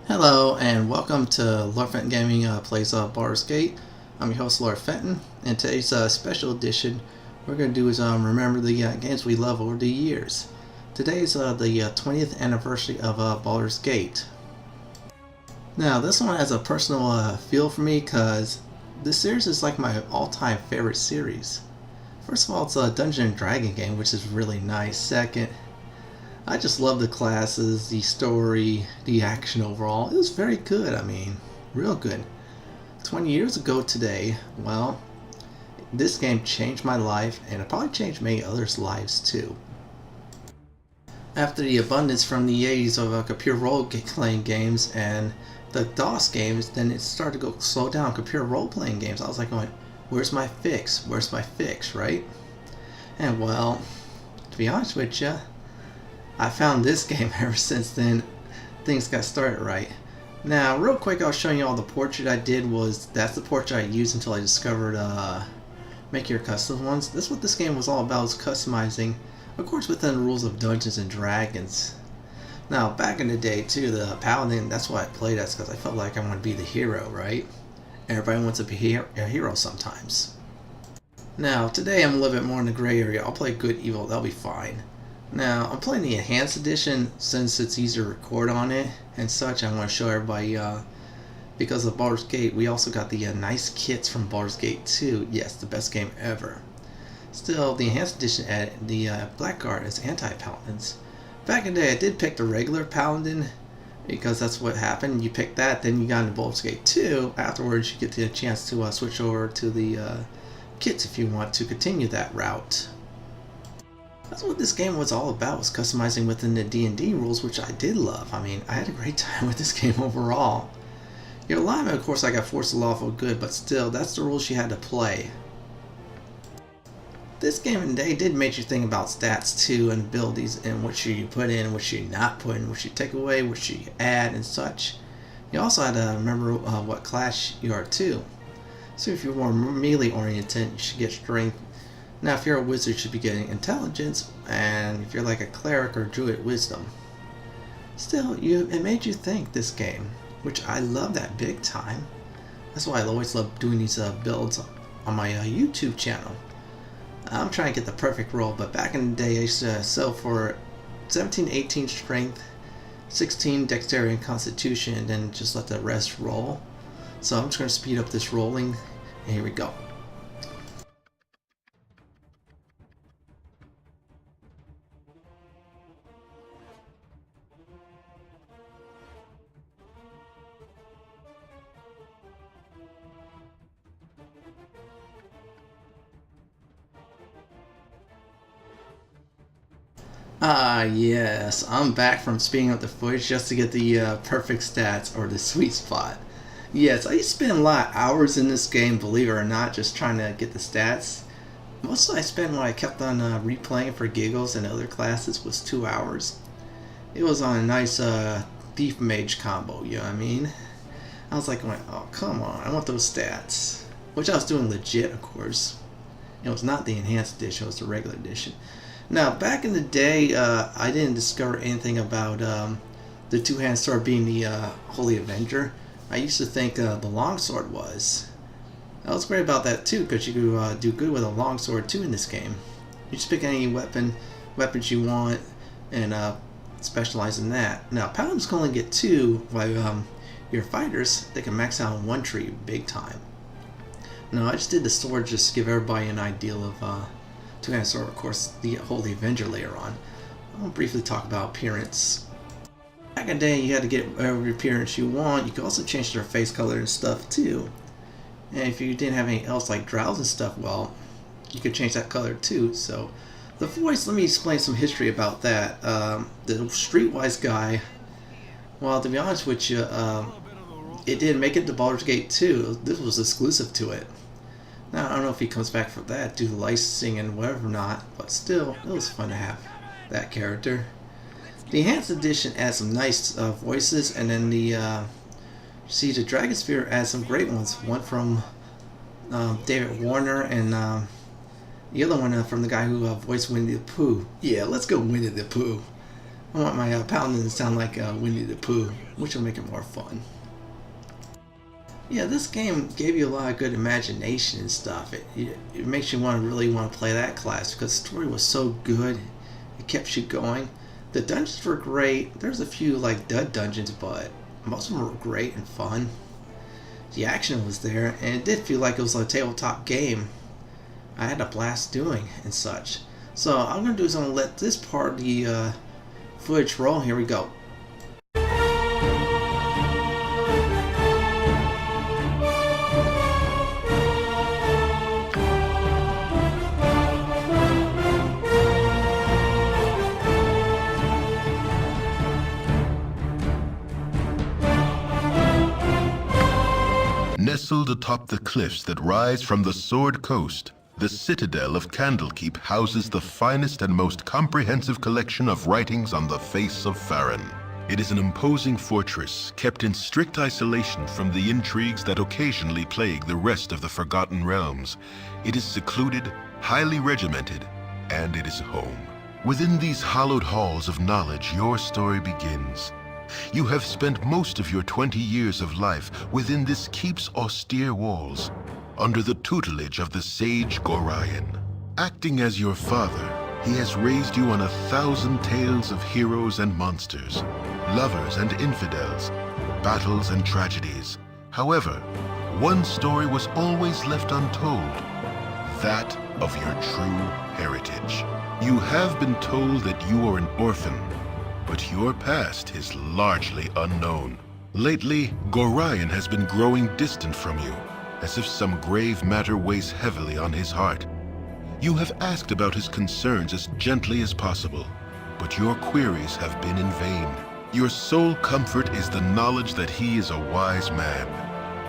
Hello and welcome to Lord Fenton Gaming plays Baldur's Gate. I'm your host Lord Fenton, and today's special edition we're going to do is remember the games we love over the years. Today is the 20th anniversary of Baldur's Gate. Now this one has a personal feel for me because this series is like my all-time favorite series. First of all, it's a Dungeon & Dragon game, which is really nice. Second, I just love the classes, the story, the action overall. It was very good, I mean, real good. 20 years ago today, well, this game changed my life, and it probably changed many others' lives too. After the abundance from the 80s of computer role-playing games and the DOS games, then it started to go slow down. Computer role-playing games, I was like going, where's my fix? Where's my fix, right? And well, to be honest with you, I found this game. Ever since then, things got started right. Now, real quick, I was showing you all the portrait I did. That's the portrait I used until I discovered make your custom ones. That's what this game was all about, was customizing, of course within the rules of Dungeons and Dragons. Now, back in the day too, the Paladin, that's why I played as, because I felt like I want to be the hero, right? Everybody wants to be a hero sometimes. Now, today I'm a little bit more in the gray area. I'll play good evil, that'll be fine. Now, I'm playing the Enhanced Edition since it's easier to record on it and such. I want to show everybody, because of Baldur's Gate, we also got the nice kits from Baldur's Gate 2. Yes, the best game ever. Still, the Enhanced Edition added the Blackguard as anti-paladins. Back in the day, I did pick the regular paladin because that's what happened. You pick that, then you got into Baldur's Gate 2. Afterwards, you get the chance to switch over to the kits if you want to continue that route. That's what this game was all about, was customizing within the D&D rules, which I did love. I mean, I had a great time with this game overall. Your alignment, of course, I got forced to lawful good, but still, that's the rules you had to play. This game in the day did make you think about stats too, and abilities, and what should you put in, what should you not put in, what should you take away, what should you add, and such. You also had to remember what class you are too. So if you're more melee oriented, you should get strength. Now, if you're a wizard, you should be getting intelligence, and if you're like a cleric or druid, wisdom. Still, it made you think, this game, which I love that big time. That's why I always love doing these builds on my YouTube channel. I'm trying to get the perfect roll, but back in the day, I used to sell for 17, 18 strength, 16 dexterity and constitution, and then just let the rest roll. So I'm just going to speed up this rolling, and here we go. Yes, I'm back from speeding up the footage just to get the perfect stats, or the sweet spot. Yes, I used to spend a lot of hours in this game, believe it or not, just trying to get the stats. Most of I spent when I kept on replaying for giggles and other classes was 2 hours. It was on a nice thief mage combo, you know what I mean? I was like, oh come on, I want those stats. Which I was doing legit, of course. It was not the Enhanced Edition, it was the regular edition. Now, back in the day, I didn't discover anything about the two-handed sword being the Holy Avenger. I used to think the longsword was. I was great about that too, because you could do good with a longsword too in this game. You just pick any weapons you want, and specialize in that. Now, paladins can only get 2, while your fighters, they can max out on 1 tree big time. Now, I just did the sword just to give everybody an idea of two-handed sword, of course, the Holy Avenger later on. I'll briefly talk about appearance. Back in the day, you had to get whatever appearance you want. You could also change their face color and stuff too. And if you didn't have anything else like drows and stuff, well, you could change that color too. So, the voice, let me explain some history about that. The Streetwise guy, well, to be honest with you, it didn't make it to Baldur's Gate 2. This was exclusive to it. Now, I don't know if he comes back for that due to licensing and whatever not, but still, it was fun to have that character. The Enhanced Edition adds some nice voices, and then the Siege of Dragonsphere adds some great ones. One from David Warner, and the other one from the guy who voiced Winnie the Pooh. Yeah, let's go Winnie the Pooh. I want my paladin to sound like Winnie the Pooh, which will make it more fun. Yeah, this game gave you a lot of good imagination and stuff. It makes you really want to play that class because the story was so good. It kept you going. The dungeons were great. There's a few like dud dungeons, but most of them were great and fun. The action was there, and it did feel like it was a tabletop game. I had a blast doing and such. So I'm going to do is I'm going to let this part of the footage roll. Here we go. Nestled atop the cliffs that rise from the Sword Coast, the citadel of Candlekeep houses the finest and most comprehensive collection of writings on the face of Farron. It is an imposing fortress kept in strict isolation from the intrigues that occasionally plague the rest of the Forgotten Realms. It is secluded, highly regimented, and it is home. Within these hallowed halls of knowledge, your story begins. You have spent most of your 20 years of life within this keep's austere walls, under the tutelage of the sage Gorion. Acting as your father, he has raised you on 1,000 tales of heroes and monsters, lovers and infidels, battles and tragedies. However, one story was always left untold, that of your true heritage. You have been told that you are an orphan, but your past is largely unknown. Lately, Gorion has been growing distant from you, as if some grave matter weighs heavily on his heart. You have asked about his concerns as gently as possible, but your queries have been in vain. Your sole comfort is the knowledge that he is a wise man,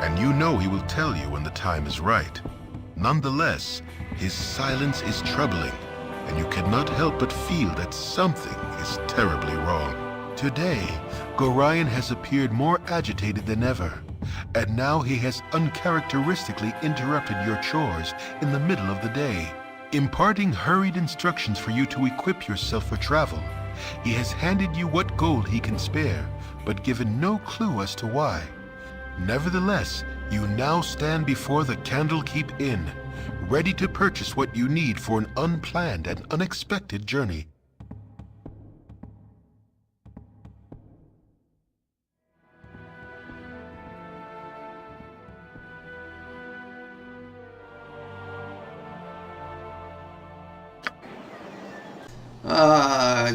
and you know he will tell you when the time is right. Nonetheless, his silence is troubling, and you cannot help but feel that something is terribly wrong. Today, Gorion has appeared more agitated than ever, and now he has uncharacteristically interrupted your chores in the middle of the day, imparting hurried instructions for you to equip yourself for travel. He has handed you what gold he can spare, but given no clue as to why. Nevertheless, you now stand before the Candlekeep Inn, ready to purchase what you need for an unplanned and unexpected journey.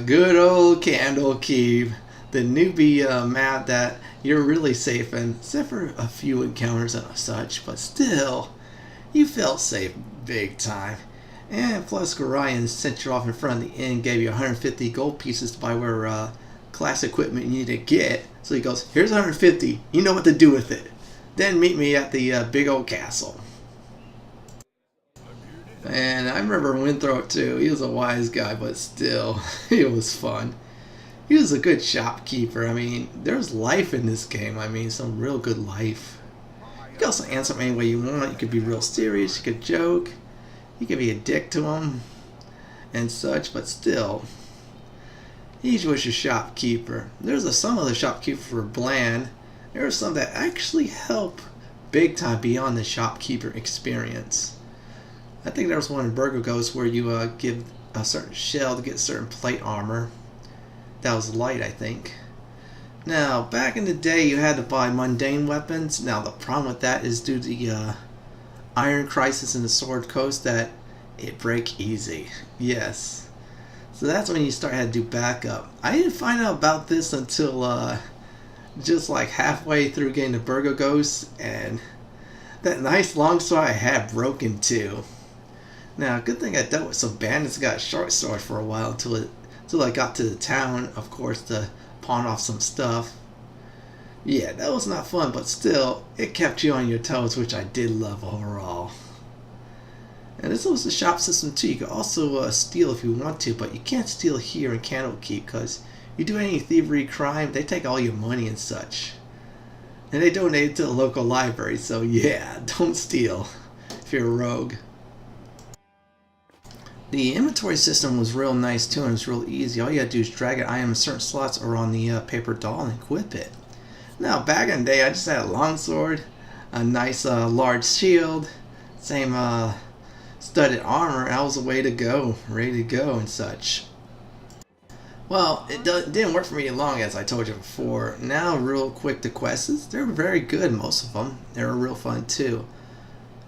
Good old Candlekeep. The newbie map that you're really safe in, except for a few encounters and such, but still, you felt safe big time. And plus, Gorion sent you off in front of the inn, gave you 150 gold pieces to buy whatever class equipment you need to get. So he goes, here's 150, you know what to do with it. Then meet me at the big old castle. And I remember Winthrop too. He was a wise guy, but still, it was fun. He was a good shopkeeper. I mean, there's life in this game. I mean, some real good life. You can also answer him any way you want. You could be real serious. You could joke. You could be a dick to him and such, but still, he was your shopkeeper. There's some other shopkeepers were bland. There are some that actually help big time beyond the shopkeeper experience. I think there was one in Burger Ghost where you give a certain shell to get certain plate armor. That was light, I think. Now, back in the day, you had to buy mundane weapons. Now, the problem with that is due to the iron crisis in the Sword Coast that it break easy. Yes. So that's when you start had to do backup. I didn't find out about this until just like halfway through getting to Burger Ghost, and that nice long sword I had broken too. Now, good thing I dealt with some bandits that got a short sword for a while until I got to the town, of course, to pawn off some stuff. Yeah, that was not fun, but still, it kept you on your toes, which I did love overall. And this was the shop system too. You can also steal if you want to, but you can't steal here in Candlekeep, because you do any thievery crime, they take all your money and such. And they donate it to the local library, so yeah, don't steal if you're a rogue. The inventory system was real nice too, and it was real easy. All you had to do is drag an item in certain slots or on the paper doll and equip it. Now, back in the day, I just had a longsword, a nice large shield, same studded armor, and I was way to go, ready to go and such. Well, it didn't work for me long, as I told you before. Now, real quick, the quests, they're very good, most of them. They were real fun too.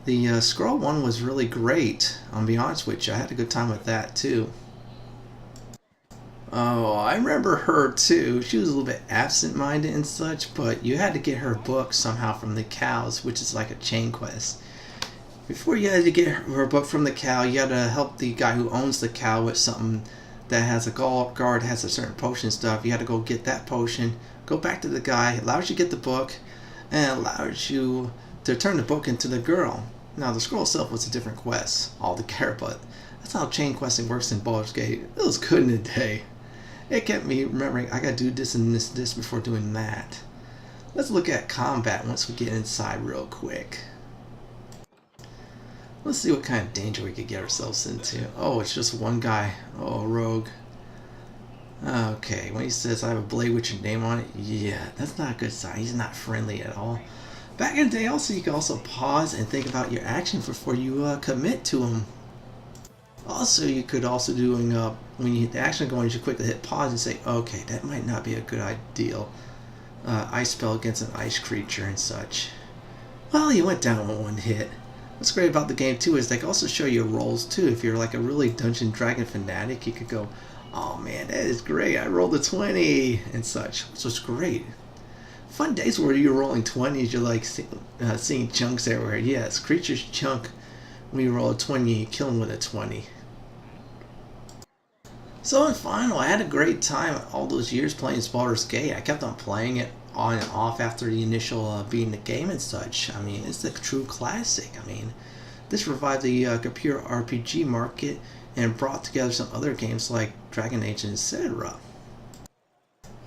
The scroll one was really great. I'll be honest with you, I had a good time with that too. Oh, I remember her too. She was a little bit absent-minded and such, but you had to get her book somehow from the cows, which is like a chain quest. Before you had to get her book from the cow, you had to help the guy who owns the cow with something that has a guard, has a certain potion stuff. You had to go get that potion, go back to the guy, allows you to get the book, and allows you to turn the book into the girl. Now, the scroll itself was a different quest altogether, but that's how chain questing works in Baldur's Gate. It was good in the day. It kept me remembering I gotta do this and this before doing that. Let's look at combat once we get inside real quick. Let's see what kind of danger we could get ourselves into. Oh, it's just one guy. Oh, rogue. Okay, when he says I have a blade with your name on it, yeah, that's not a good sign. He's not friendly at all. Back in the day, also, you could also pause and think about your actions before you commit to him. Also, you could also do, when you hit the action going, you should quickly hit pause and say, okay, that might not be a good idea. Ice spell against an ice creature and such. Well, he went down with one hit. What's great about the game too is they can also show you rolls too. If you're like a really Dungeon Dragon fanatic, you could go, oh man, that is great, I rolled a 20 and such, which was great. Fun days where you're rolling 20s, you're like seeing chunks everywhere. Yes, creatures chunk when you roll a 20 and you kill them with a 20. So in final, I had a great time all those years playing Baldur's Gate. I kept on playing it on and off after the initial beating the game and such. I mean, it's a true classic. I mean, this revived the computer RPG market and brought together some other games like Dragon Age and etc.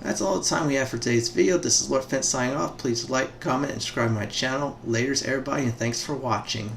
That's all the time we have for today's video. This is Lord Fenton signing off. Please like, comment, and subscribe to my channel. Laters everybody, and thanks for watching.